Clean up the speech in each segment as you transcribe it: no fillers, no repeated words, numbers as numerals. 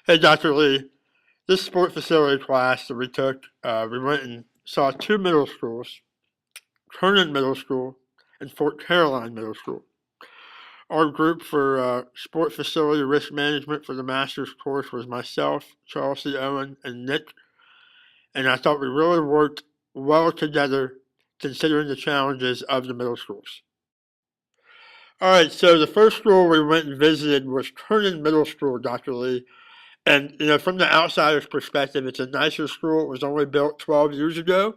Hey, Dr. Lee. This sport facility class that we took, we went and saw two middle schools, Kernan Middle School and Fort Caroline Middle School. Our group for sport facility risk management for the master's course was myself, Charles C. Owen, and Nick, and I thought we really worked well together considering the challenges of the middle schools. All right, so the first school we went and visited was Kernan Middle School, Dr. Lee. And, from the outsider's perspective, it's a nicer school. It was only built 12 years ago.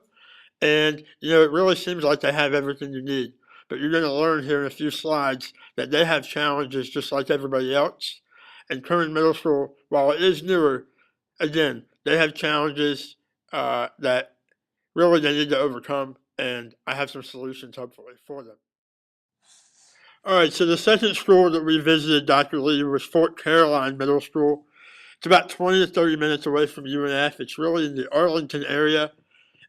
And, it really seems like they have everything you need. But you're going to learn here in a few slides that they have challenges just like everybody else. And Kernan Middle School, while it is newer, again, they have challenges that really they need to overcome. And I have some solutions, hopefully, for them. All right, so the second school that we visited, Dr. Lee, was Fort Caroline Middle School. It's about 20 to 30 minutes away from UNF. It's really in the Arlington area,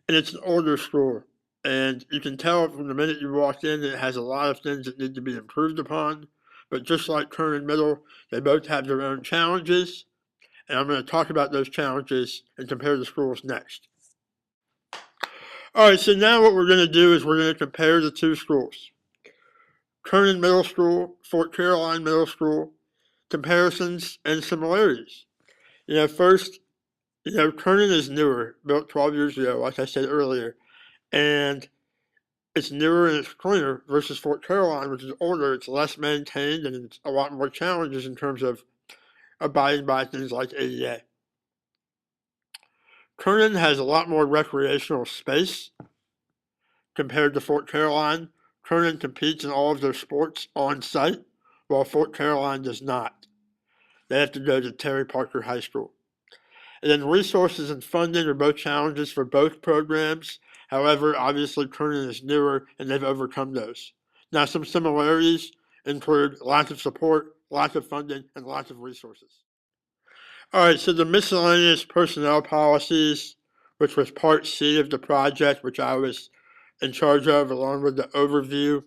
and it's an older school. And you can tell from the minute you walk in, it has a lot of things that need to be improved upon. But just like Kernan Middle, they both have their own challenges. And I'm going to talk about those challenges and compare the schools next. All right, so now what we're going to do is we're going to compare the two schools. Kernan Middle School, Fort Caroline Middle School, comparisons and similarities. First, Kernan is newer, built 12 years ago, like I said earlier, and it's newer and it's cleaner versus Fort Caroline, which is older. It's less maintained and it's a lot more challenges in terms of abiding by things like ADA. Kernan has a lot more recreational space compared to Fort Caroline. Kernan competes in all of their sports on site, while Fort Caroline does not. They have to go to Terry Parker High School. And then resources and funding are both challenges for both programs. However, obviously Kernan is newer and they've overcome those. Now, some similarities include lack of support, lack of funding, and lack of resources. All right, so the miscellaneous personnel policies, which was part C of the project, which I was in charge of, along with the overview,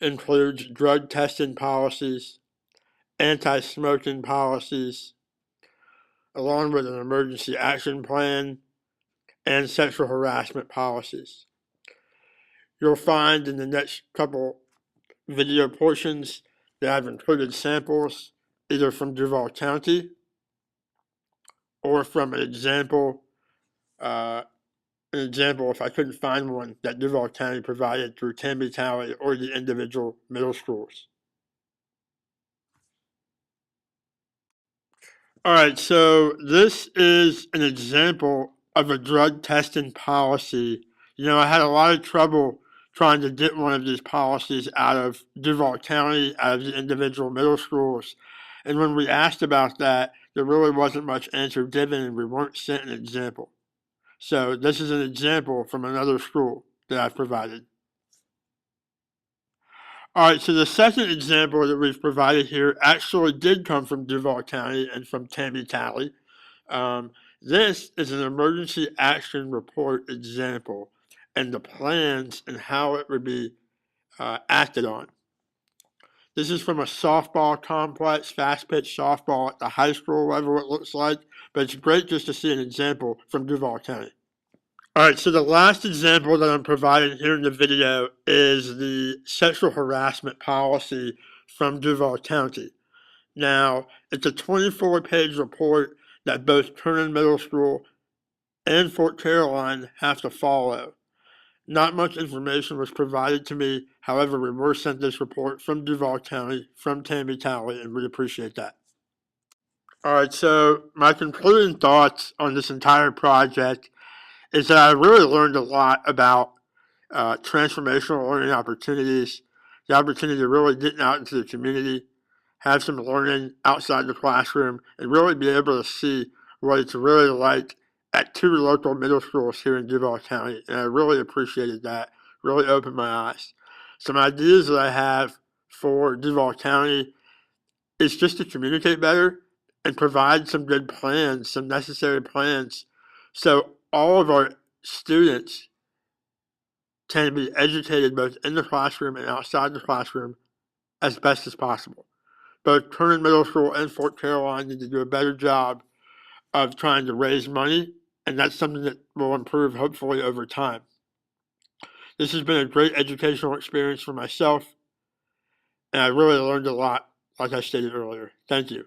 includes drug testing policies, anti-smoking policies, along with an emergency action plan and sexual harassment policies. You'll find in the next couple video portions that I've included samples either from Duval County or from an example if I couldn't find one that Duval County provided through Tammy Tally or the individual middle schools. All right, so this is an example of a drug testing policy. I had a lot of trouble trying to get one of these policies out of Duval County, out of the individual middle schools. And when we asked about that, there really wasn't much answer given and we weren't sent an example. So this is an example from another school that I've provided. All right, so the second example that we've provided here actually did come from Duval County and from Tammy Tally. This is an emergency action report example and the plans and how it would be acted on. This is from a softball complex, fast pitch softball at the high school level, it looks like, but it's great just to see an example from Duval County. All right, so the last example that I'm providing here in the video is the sexual harassment policy from Duval County. Now, it's a 24-page report that both Kernan Middle School and Fort Caroline have to follow. Not much information was provided to me. However, we were sent this report from Duval County, from Tammy Tally, and we appreciate that. All right, so my concluding thoughts on this entire project is that I really learned a lot about transformational learning opportunities, the opportunity to really get out into the community, have some learning outside the classroom, and really be able to see what it's really like at two local middle schools here in Duval County. And I really appreciated that, really opened my eyes. Some ideas that I have for Duval County is just to communicate better and provide some good plans, some necessary plans, so all of our students can be educated both in the classroom and outside the classroom as best as possible. both Kernan Middle School and Fort Caroline need to do a better job of trying to raise money, and that's something that will improve hopefully over time. This has been a great educational experience for myself, and I really learned a lot, like I stated earlier. Thank you.